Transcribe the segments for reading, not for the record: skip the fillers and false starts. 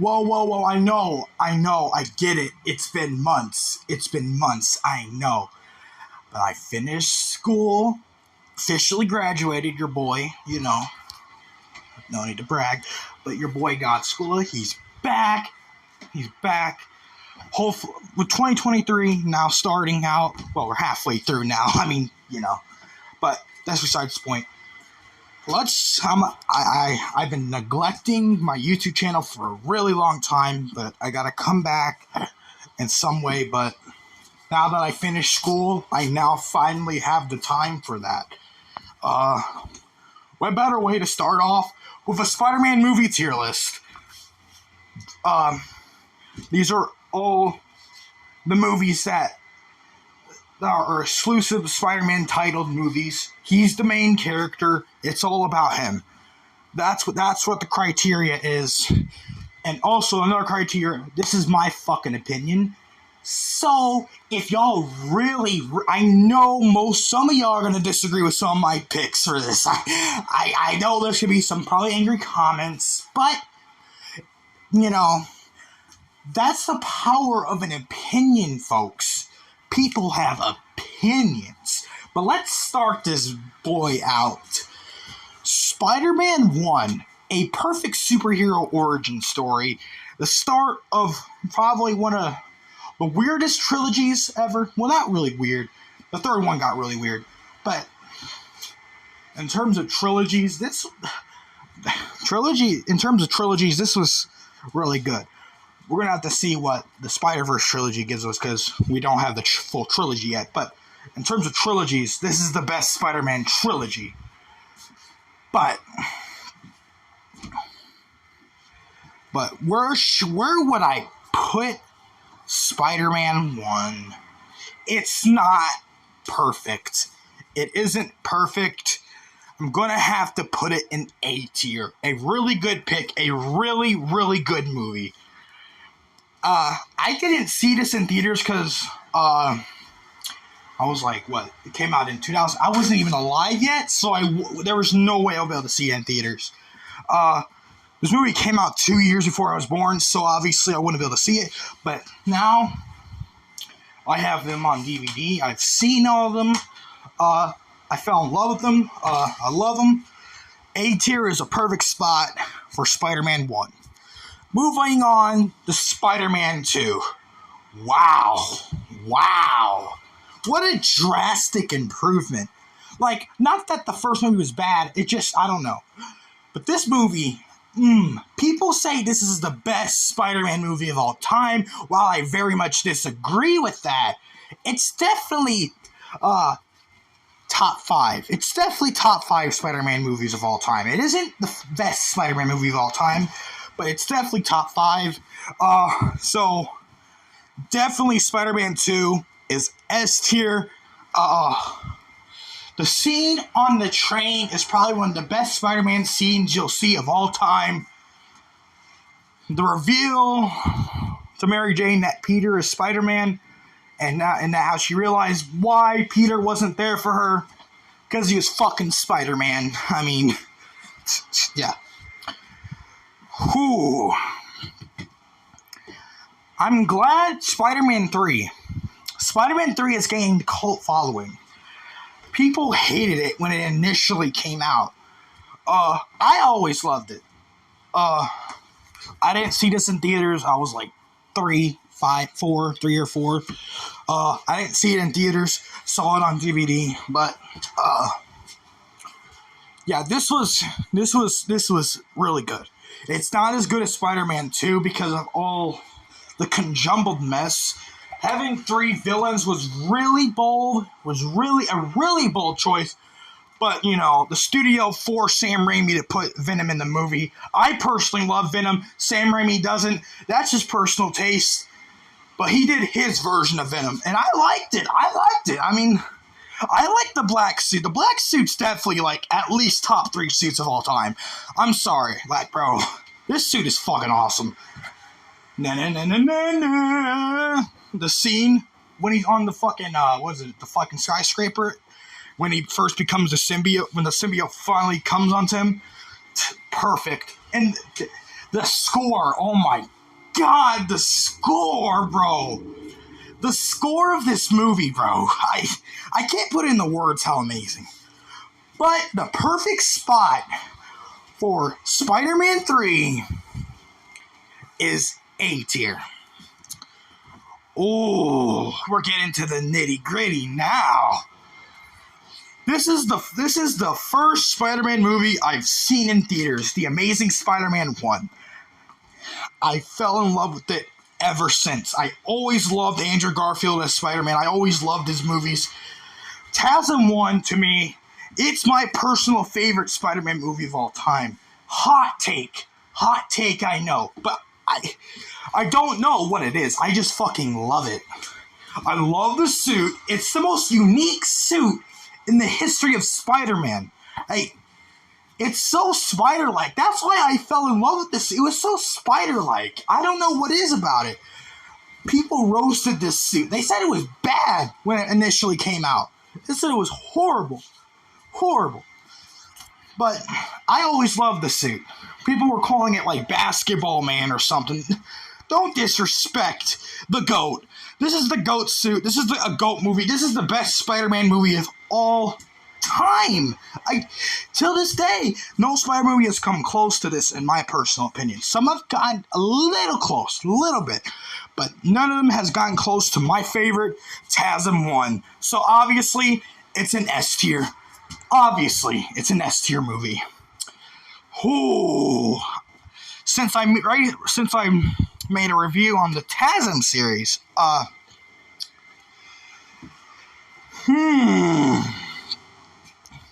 Whoa, I know, I get it. It's been months, I know. But I finished school, officially graduated, your boy, no need to brag, but your boy got school, he's back, hopefully, with 2023 now starting out, well, we're halfway through now, but that's besides the point. I've been neglecting my YouTube channel for a really long time, but I gotta come back in some way. But now that I finished school, I now finally have the time for that. What better way to start off with a Spider-Man movie tier list? These are all the movies that are exclusive Spider-Man titled movies. He's the main character. It's all about him. That's what the criteria is. And also another criteria, this is my fucking opinion. So, if y'all really, I know some of y'all are going to disagree with some of my picks for this. I know there should be some probably angry comments, but, that's the power of an opinion, folks. People have opinions. But let's start this boy out. Spider-Man 1, a perfect superhero origin story. The start of probably one of the weirdest trilogies ever. Well, not really weird. The third one got really weird. But in terms of trilogies, this was really good. We're going to have to see what the Spider-Verse trilogy gives us because we don't have the full trilogy yet. But in terms of trilogies, this is the best Spider-Man trilogy. But where would I put Spider-Man 1? It's not perfect. It isn't perfect. I'm going to have to put it in A tier. A really good pick. A really, really good movie. I didn't see this in theaters because, I was like, it came out in 2000. I wasn't even alive yet, so there was no way I'll be able to see it in theaters. This movie came out 2 years before I was born, so obviously I wouldn't be able to see it. But now, I have them on DVD. I've seen all of them. I fell in love with them. I love them. A tier is a perfect spot for Spider-Man 1. Moving on to Spider-Man 2. Wow. What a drastic improvement. Like, not that the first movie was bad, it just, I don't know. But this movie, people say this is the best Spider-Man movie of all time. While I very much disagree with that, it's definitely, top 5. It's definitely top 5 Spider-Man movies of all time. It isn't the best Spider-Man movie of all time, but it's definitely top 5. So definitely Spider-Man 2 is S tier. The scene on the train is probably one of the best Spider-Man scenes you'll see of all time. The reveal to Mary Jane that Peter is Spider-Man, and that how she realized why Peter wasn't there for her, because he was fucking Spider-Man. I mean, yeah. Whew. I'm glad Spider-Man 3 has gained cult following. People hated it when it initially came out. I always loved it. I didn't see this in theaters. I was like 3 or 4. I didn't see it in theaters. Saw it on DVD. But yeah, this was really good. It's not as good as Spider-Man 2 because of all the conjumbled mess. Having 3 villains was really bold. Was really a really bold choice. But, the studio forced Sam Raimi to put Venom in the movie. I personally love Venom. Sam Raimi doesn't. That's his personal taste. But he did his version of Venom. And I liked it. I mean, I like the black suit. The black suit's definitely, at least top 3 suits of all time. I'm sorry. Bro, this suit is fucking awesome. Na-na-na-na-na-na. The scene when he's on the fucking, the fucking skyscraper, when he first becomes the symbiote, when the symbiote finally comes onto him, perfect. And The score, oh my god, the score, bro. The score of this movie, bro. I can't put in the words how amazing. But the perfect spot for Spider-Man 3 is A tier. Oh, we're getting to the nitty-gritty now. This is the first Spider-Man movie I've seen in theaters, The Amazing Spider-Man 1. I fell in love with it ever since. I always loved Andrew Garfield as Spider-Man. I always loved his movies. TASM 1, to me, it's my personal favorite Spider-Man movie of all time. Hot take, I know, but I don't know what it is. I just fucking love it. I love the suit. It's the most unique suit in the history of Spider-Man. It's so spider-like. That's why I fell in love with this. It was so spider-like. I don't know what is about it. People roasted this suit. They said it was bad when it initially came out. They said it was horrible. Horrible. But I always loved the suit. People were calling it like Basketball Man or something. Don't disrespect the GOAT. This is the GOAT suit. This is a GOAT movie. This is the best Spider-Man movie of all time. Till this day, no Spider movie has come close to this, in my personal opinion. Some have gotten a little close, a little bit, but none of them has gotten close to my favorite, TASM 1. So obviously, it's an S tier. Obviously, it's an S tier movie. Ooh. Since I made a review on the TASM series,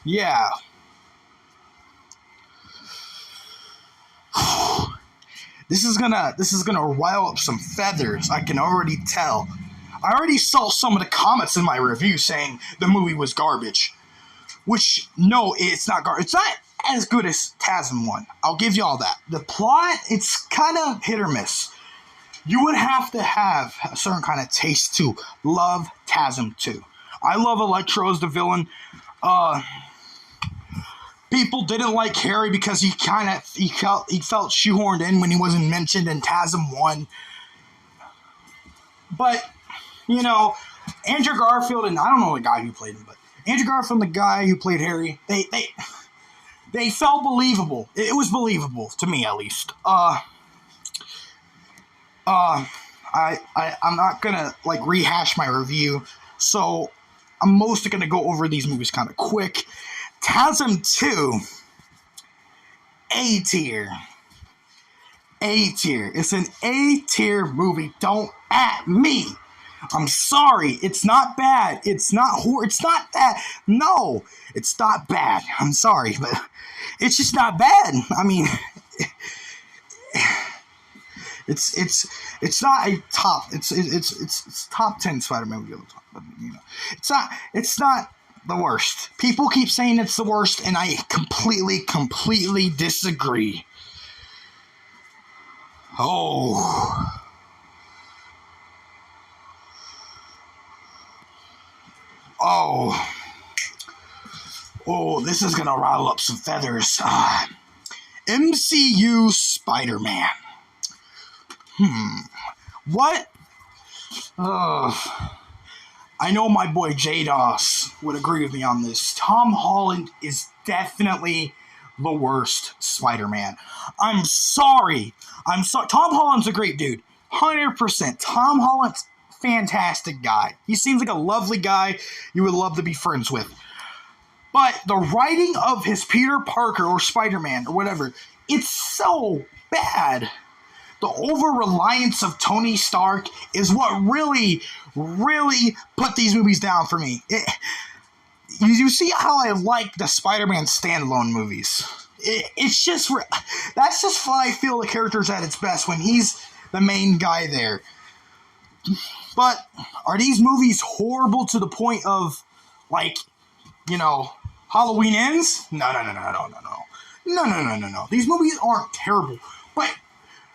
yeah. This is gonna rile up some feathers, I can already tell. I already saw some of the comments in my review saying the movie was garbage. Which, no, it's not garbage. It's not as good as TASM 1. I'll give you all that. The plot, it's kind of hit or miss. You would have to have a certain kind of taste to love TASM 2. I love Electro as the villain. People didn't like Harry because he felt shoehorned in when he wasn't mentioned in TASM 1. But, you know, Andrew Garfield, and I don't know the guy who played him, but Andrew Garfield and the guy who played Harry, they felt believable. It was believable, to me at least. I'm not gonna, rehash my review, so I'm mostly gonna go over these movies kind of quick. TASM 2, A tier. A tier. It's an A tier movie. Don't at me. I'm sorry. It's not bad. It's not it's not that. No, it's not bad. I'm sorry, but it's just not bad. I mean, it's not a top. It's top 10 Spider-Man movie. But, you know, it's not the worst. People keep saying it's the worst, and I completely disagree. Oh. Oh, this is gonna rile up some feathers. MCU Spider-Man. What? I know my boy J-Dos would agree with me on this. Tom Holland is definitely the worst Spider-Man. I'm sorry. Tom Holland's a great dude. 100%. Tom Holland's fantastic guy. He seems like a lovely guy you would love to be friends with. But the writing of his Peter Parker or Spider-Man or whatever, it's so bad. The over-reliance of Tony Stark is what really put these movies down for me. You see how I like the Spider-Man standalone movies. It's just, that's just what I feel the character's at its best, when he's the main guy there. But are these movies horrible to the point of, Halloween Ends? No. These movies aren't terrible.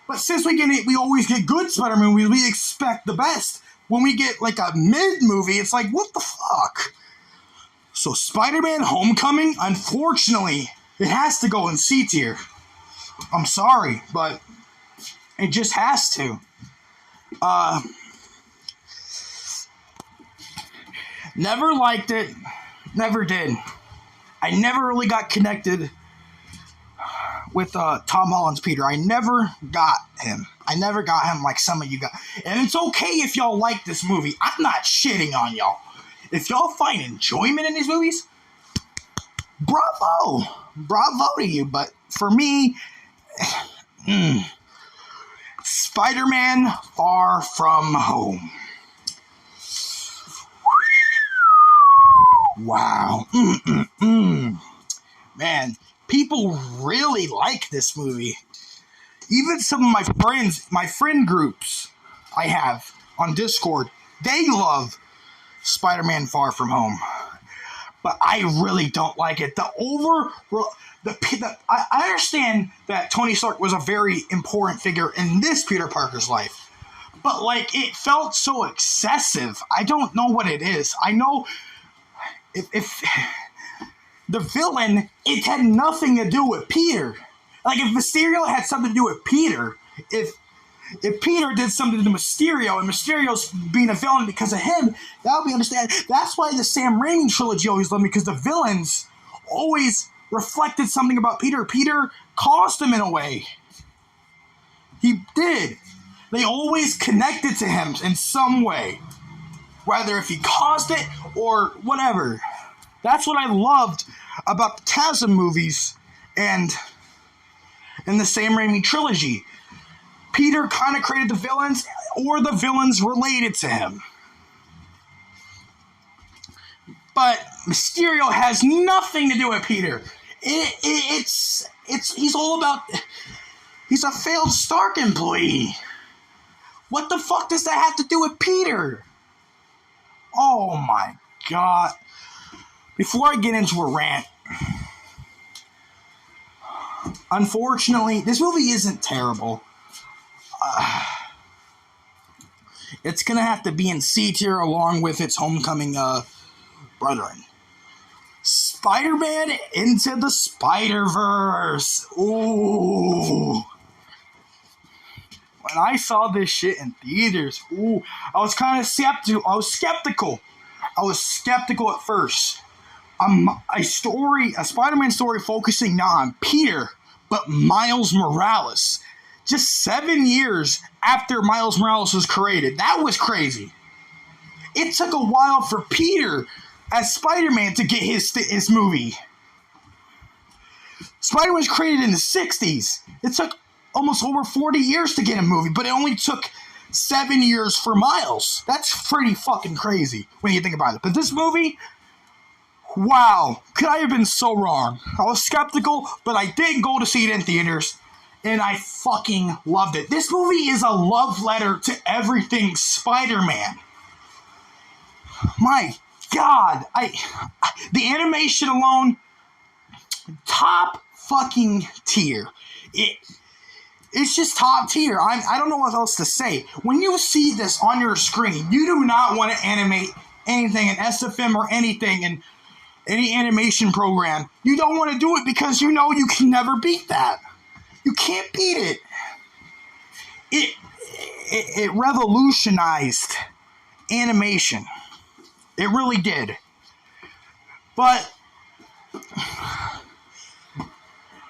But since we always get good Spider-Man movies, we expect the best. When we get a mid movie, it's like, what the fuck? So Spider-Man Homecoming, unfortunately, it has to go in C tier. I'm sorry, but It just has to. Never liked it. Never did. I never really got connected with Tom Holland's Peter. I never got him. I never got him like some of you got. And it's okay if y'all like this movie. I'm not shitting on y'all. If y'all find enjoyment in these movies, bravo. Bravo to you. But for me, Spider-Man Far From Home. Wow. Man, people really like this movie. Even some of my friend groups I have on Discord, they love Spider-Man Far From Home. But I really don't like it. I understand that Tony Stark was a very important figure in this Peter Parker's life. But, like, it felt so excessive. I don't know what it is. I know if the villain, it had nothing to do with Peter. Like, if Mysterio had something to do with Peter, if Peter did something to Mysterio, and Mysterio's being a villain because of him, that would be understand. That's why the Sam Raimi trilogy always loved me, because the villains always reflected something about Peter. Peter caused him in a way. He did. They always connected to him in some way. Whether if he caused it or whatever. That's what I loved about the Chasm movies and in the Sam Raimi trilogy. Peter kind of created the villains, or the villains related to him. But Mysterio has nothing to do with Peter. He's all about. He's a failed Stark employee. What the fuck does that have to do with Peter? Oh my god. Before I get into a rant, unfortunately, this movie isn't terrible. It's gonna have to be in C tier along with its homecoming brethren. Spider-Man Into the Spider-Verse. Ooh. When I saw this shit in theaters, I was kind of skeptical. I was skeptical at first. A Spider-Man story focusing not on Peter, but Miles Morales. Just 7 years after Miles Morales was created. That was crazy. It took a while for Peter as Spider-Man to get his movie. Spider-Man was created in the 60s. It took almost over 40 years to get a movie, but it only took 7 years for Miles. That's pretty fucking crazy when you think about it. But this movie, wow, could I have been so wrong? I was skeptical, but I did go to see it in theaters, and I fucking loved it. This movie is a love letter to everything Spider-Man. My God, the animation alone, top fucking tier. It's just top tier. I don't know what else to say. When you see this on your screen, you do not want to animate anything in SFM or anything in any animation program. You don't want to do it because you know you can never beat that. You can't beat it. It revolutionized animation. It really did. But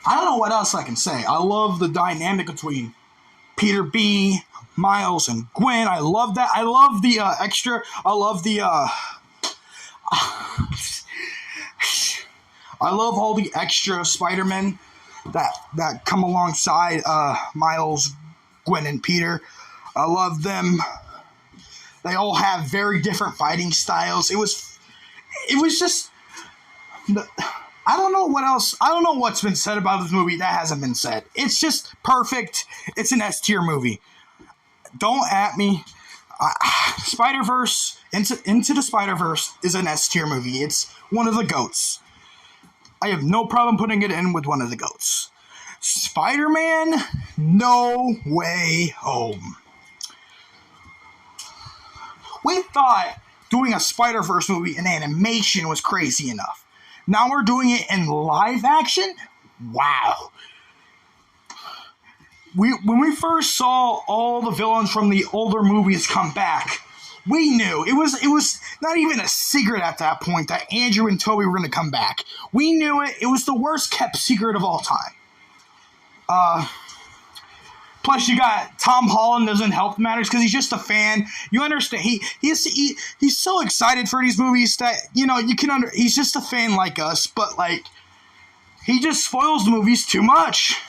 I don't know what else I can say. I love the dynamic between Peter B, Miles, and Gwen. I love that. I love the extra. I love the. I love all the extra Spider-Men that come alongside Miles, Gwen, and Peter. I love them. They all have very different fighting styles. It was just. I don't know what else. I don't know what's been said about this movie that hasn't been said. It's just perfect. It's an S-tier movie. Don't at me. Spider-Verse, Into the Spider-Verse is an S-tier movie. It's one of the GOATs. I have no problem putting it in with one of the GOATs. Spider-Man, No Way Home. We thought doing a Spider-Verse movie in animation was crazy enough. Now we're doing it in live action? Wow. when we first saw all the villains from the older movies come back, we knew it was not even a secret at that point that Andrew and Toby were going to come back. We knew it. It was the worst kept secret of all time. Plus, you got Tom Holland doesn't help matters because he's just a fan. You understand? He's so excited for these movies that you can he's just a fan like us, but like he just spoils the movies too much.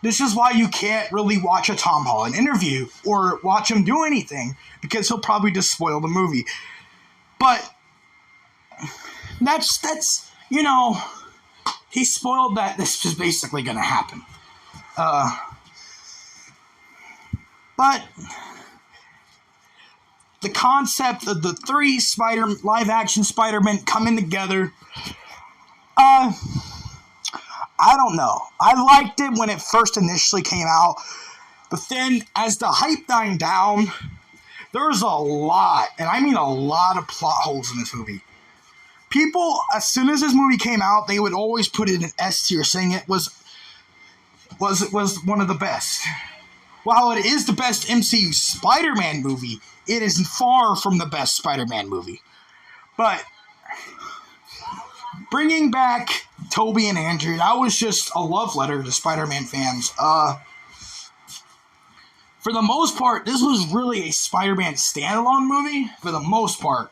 This is why you can't really watch a Tom Holland interview or watch him do anything because he'll probably just spoil the movie. But that's he spoiled that. This is basically going to happen. But the concept of the three live-action Spider-Man coming together, I don't know. I liked it when it first initially came out, but then as the hype died down, there's a lot, and I mean a lot of plot holes in this movie. People, as soon as this movie came out, they would always put it in S tier, saying it was one of the best. While it is the best MCU Spider-Man movie, it is far from the best Spider-Man movie. But bringing back Toby and Andrew, that was just a love letter to Spider-Man fans. For the most part, this was really a Spider-Man standalone movie. For the most part,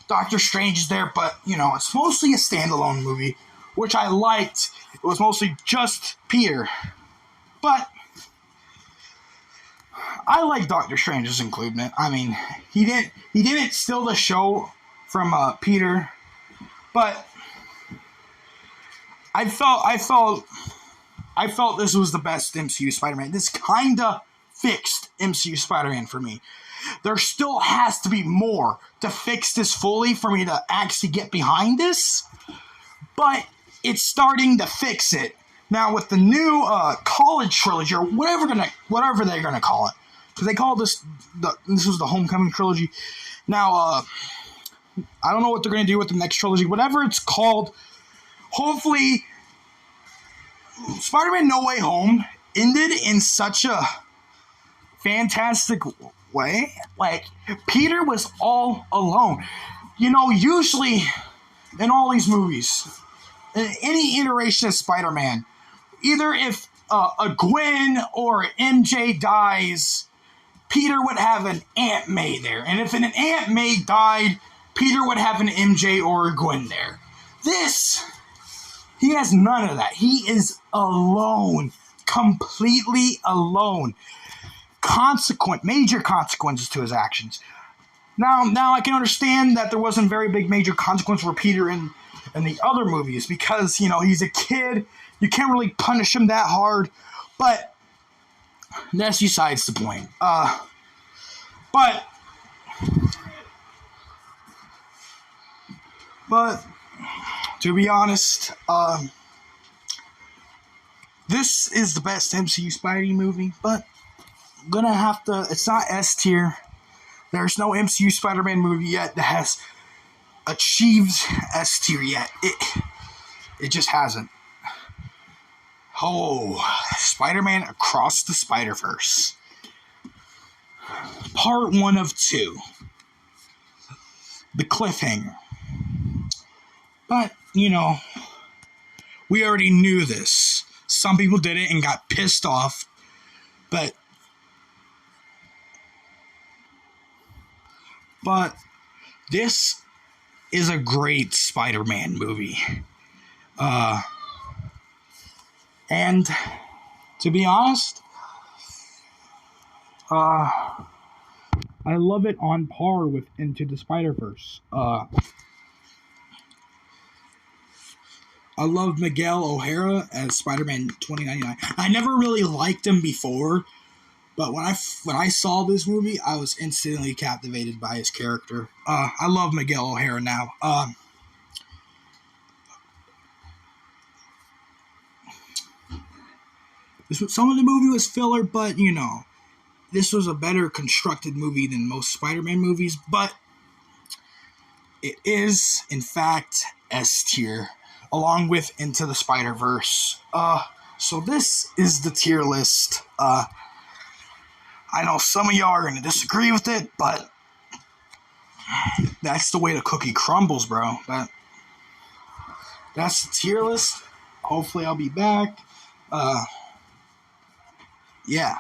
Doctor Strange is there, but it's mostly a standalone movie, which I liked. It was mostly just Peter, but I like Doctor Strange's inclusion. I mean, he didn't steal the show from Peter, but I felt this was the best MCU Spider-Man. This kinda fixed MCU Spider-Man for me. There still has to be more to fix this fully for me to actually get behind this, but it's starting to fix it. Now with the new college trilogy or whatever they're gonna call it, because they call this was the Homecoming trilogy. Now I don't know what they're gonna do with the next trilogy, whatever it's called. Hopefully, Spider-Man No Way Home ended in such a fantastic way. Like Peter was all alone. Usually in all these movies, in any iteration of Spider-Man, either if a Gwen or MJ dies, Peter would have an Aunt May there. And if an Aunt May died, Peter would have an MJ or a Gwen there. He has none of that. He is alone. Completely alone. Major consequences to his actions. Now I can understand that there wasn't very big major consequence for Peter in the other movies because, he's a kid. You can't really punish him that hard. But that's besides the point. But to be honest, this is the best MCU Spidey movie, but I'm gonna have to, it's not S tier. There's no MCU Spider-Man movie yet that has achieved S tier yet. It just hasn't. Oh, Spider-Man Across the Spider-Verse. Part 1 of 2. The cliffhanger. But, we already knew this. Some people did it and got pissed off. But this is a great Spider-Man movie. And to be honest, I love it on par with Into the Spider-Verse. I love Miguel O'Hara as Spider-Man 2099. I never really liked him before, but when I saw this movie, I was instantly captivated by his character. I love Miguel O'Hara now. Some of the movie was filler, but, this was a better constructed movie than most Spider-Man movies, but it is, in fact, S tier, along with Into the Spider-Verse. So this is the tier list. I know some of y'all are going to disagree with it, but that's the way the cookie crumbles, bro. But that's the tier list. Hopefully I'll be back. Yeah.